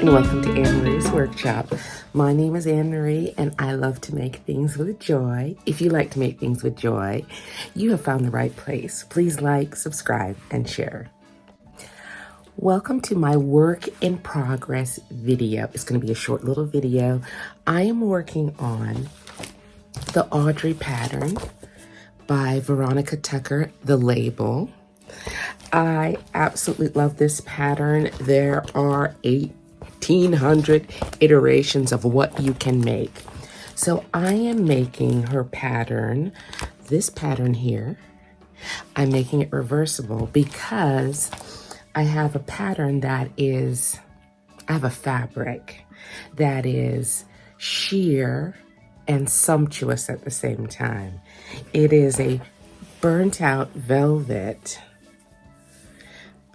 and welcome to Anmaree's Workshop. My name is Anne-Marie and I love to make things with joy. If you like to make things with joy, you have found the right place. Please like, subscribe, and share. Welcome to my work in progress video. It's going to be a short little video. I am working on the Audrey pattern by Veronica Tucker, the label. I absolutely love this pattern. There are 1,800 iterations of what you can make. So I am making her pattern, this pattern here. I'm making it reversible because I have a pattern that is, I have a fabric that is sheer and sumptuous at the same time. It is a burnt out velvet,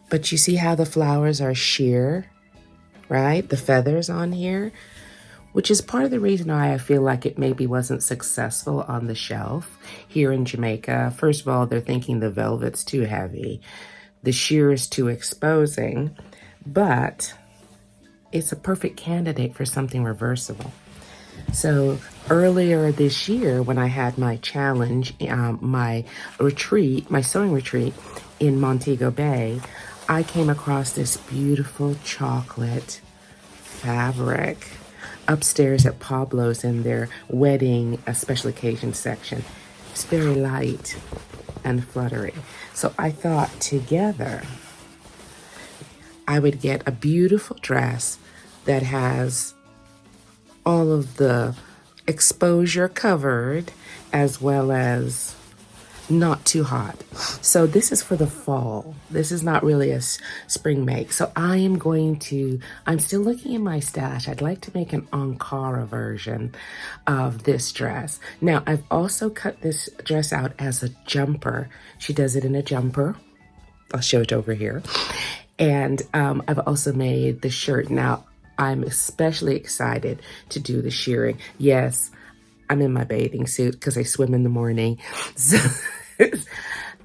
but you see how the flowers are sheer, right? The feathers on here, which is part of the reason why I feel like it maybe wasn't successful on the shelf here in Jamaica. First of all, they're thinking the velvet's too heavy. The sheer is too exposing, but it's a perfect candidate for something reversible. So earlier this year, when I had my challenge, my sewing retreat in Montego Bay, I came across this beautiful chocolate fabric upstairs at Pablo's in their wedding, special occasion section. It's very light and fluttery. So I thought together I would get a beautiful dress that has all of the exposure covered as well as not too hot. So this is for the fall. This is not really a spring make. So I'm still looking in my stash. I'd like to make an Ankara version of this dress. Now, I've also cut this dress out as a jumper. She does it in a jumper. I'll show it over here. And I've also made the shirt. Now, I'm especially excited to do the shirring. Yes, I'm in my bathing suit because I swim in the morning. So,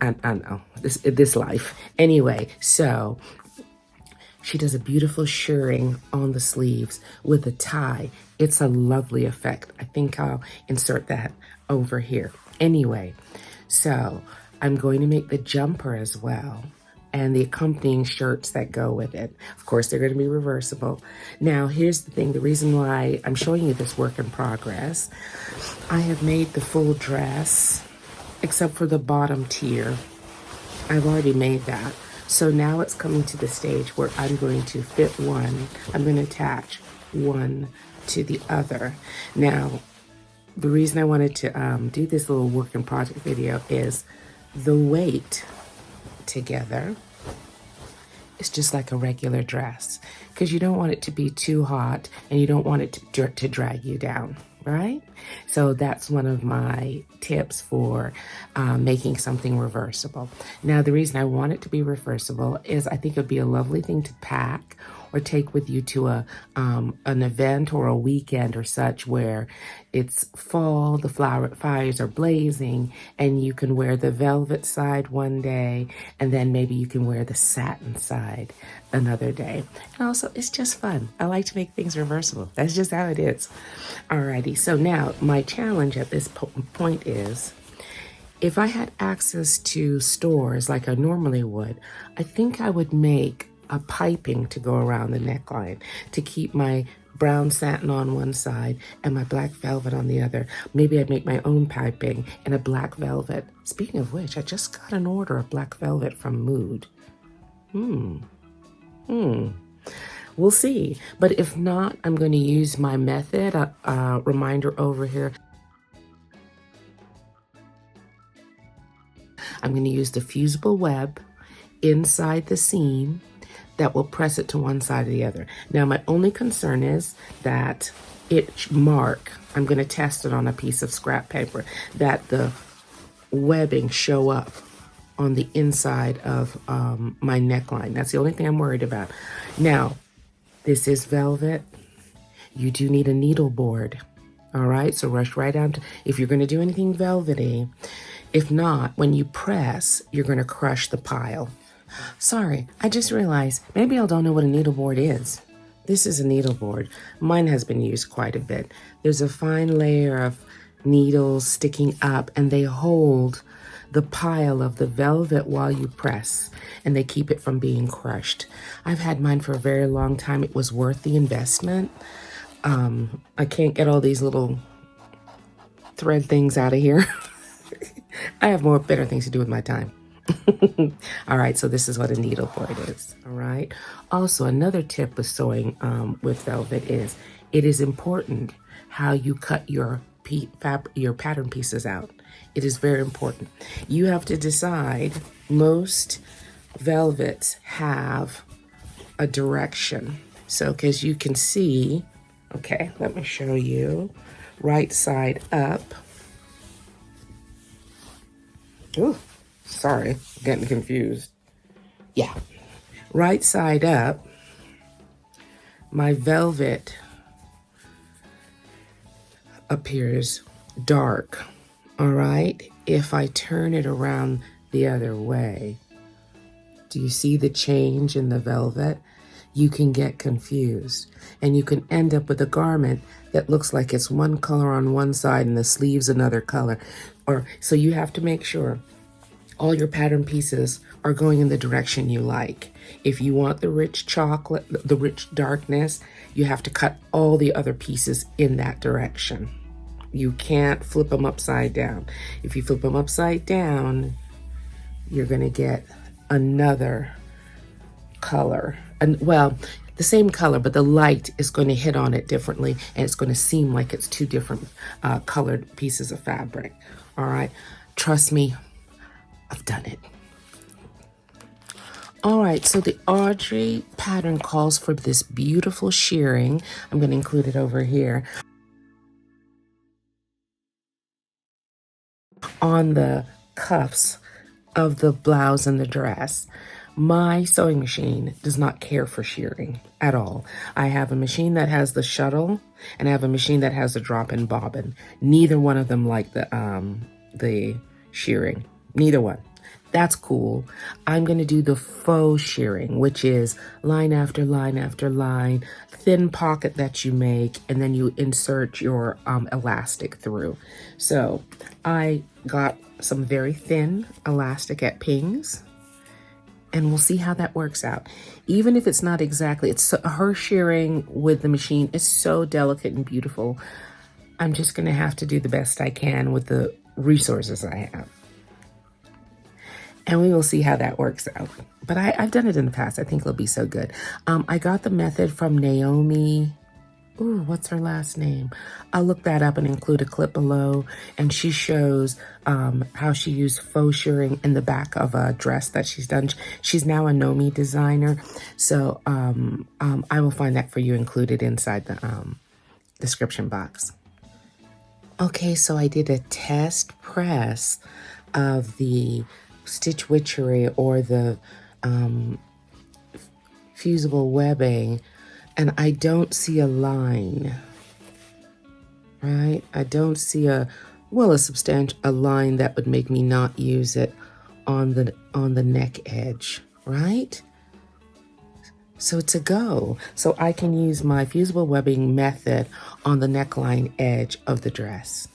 I know, this life. Anyway, so she does a beautiful shirring on the sleeves with a tie. It's a lovely effect. I think I'll insert that over here. Anyway, so I'm going to make the jumper as well, and the accompanying shirts that go with it. Of course, they're going to be reversible. Now, here's the thing. The reason why I'm showing you this work in progress, I have made the full dress, except for the bottom tier. I've already made that. So now it's coming to the stage where I'm going to fit one. I'm going to attach one to the other. Now, the reason I wanted to do this little work in project video is the weight together. It's just like a regular dress because you don't want it to be too hot and you don't want it to drag you down, right? So that's one of my tips for making something reversible. Now, the reason I want it to be reversible is I think it would be a lovely thing to pack or take with you to an event or a weekend or such where it's fall, the fires are blazing, and you can wear the velvet side one day, and then maybe you can wear the satin side another day. And also, it's just fun. I like to make things reversible. That's just how it is. Alrighty, so now my challenge at this point is, if I had access to stores like I normally would, I think I would make a piping to go around the neckline to keep my brown satin on one side and my black velvet on the other. Maybe I'd make my own piping in a black velvet. Speaking of which, I just got an order of black velvet from Mood. We'll see. But if not, I'm going to use my method. Reminder over here. I'm going to use the fusible web inside the seam that will press it to one side or the other. Now, my only concern is that I'm going to test it on a piece of scrap paper, that the webbing show up on the inside of my neckline. That's the only thing I'm worried about. Now, this is velvet. You do need a needle board. All right, so rush right down to, if you're going to do anything velvety. If not, when you press, you're going to crush the pile. Sorry, I just realized maybe y'all don't know what a needleboard is. This is a needle board. Mine has been used quite a bit. There's a fine layer of needles sticking up, and they hold the pile of the velvet while you press, and they keep it from being crushed. I've had mine for a very long time. It was worth the investment. I can't get all these little thread things out of here. I have better things to do with my time. All right, so this is what a needleboard is. All right. Also, another tip with sewing with velvet is it is important how you cut your pattern pieces out. It is very important. You have to decide. Most velvets have a direction. So, because you can see, okay, let me show you. Right side up. Ooh, sorry, getting confused. Yeah, right side up, my velvet appears dark, all right? If I turn it around the other way, do you see the change in the velvet? You can get confused, and you can end up with a garment that looks like it's one color on one side and the sleeves another color. So you have to make sure all your pattern pieces are going in the direction you like. If you want the rich chocolate, the rich darkness, you have to cut all the other pieces in that direction. You can't flip them upside down. If you flip them upside down, you're gonna get another color. And well, the same color, but the light is going to hit on it differently, and it's going to seem like it's two different colored pieces of fabric. All right, trust me, I've done it. All right, so the Audrey pattern calls for this beautiful shirring. I'm going to include it over here on the cuffs of the blouse and the dress. My sewing machine does not care for shirring at all. I have a machine that has the shuttle, and I have a machine that has a drop-in bobbin. Neither one of them like the shirring. Neither one. That's cool. I'm going to do the faux shearing, which is line after line after line, thin pocket that you make, and then you insert your elastic through. So I got some very thin elastic at Pings, and we'll see how that works out. Even if it's not exactly, her shearing with the machine is so delicate and beautiful. I'm just going to have to do the best I can with the resources I have. And we will see how that works out. But I've done it in the past. I think it'll be so good. I got the method from Naomi. Ooh, what's her last name? I'll look that up and include a clip below. And she shows how she used faux shearing in the back of a dress that she's done. She's now a Naomi designer. So I will find that for you included inside the description box. Okay, so I did a test press of the stitch witchery or the fusible webbing, and I don't see a line, right? I don't see a line that would make me not use it on the neck edge, right? So it's a go. So I can use my fusible webbing method on the neckline edge of the dress.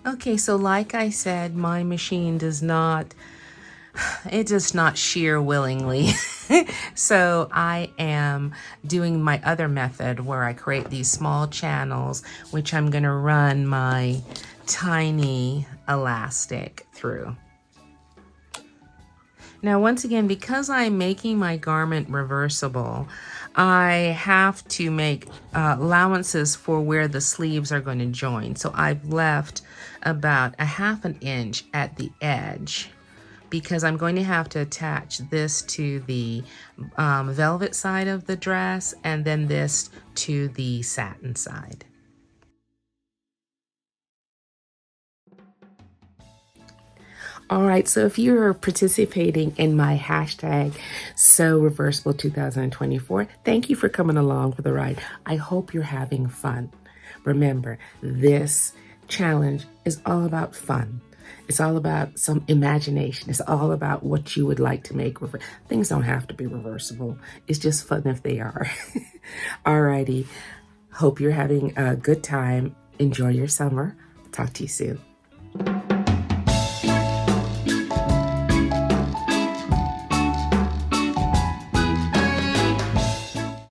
Okay, so like I said, my machine does not it does not shear willingly. So I am doing my other method where I create these small channels, which I'm going to run my tiny elastic through. Now, once again, because I'm making my garment reversible, I have to make allowances for where the sleeves are going to join. So I've left about a ½ inch at the edge, because I'm going to have to attach this to the velvet side of the dress and then this to the satin side. All right, so if you're participating in my hashtag #SewReversible2024, thank you for coming along for the ride. I hope you're having fun. Remember, this challenge is all about fun. It's all about some imagination. It's all about what you would like to make. Things don't have to be reversible. It's just fun if they are. Alrighty. Hope you're having a good time. Enjoy your summer. Talk to you soon.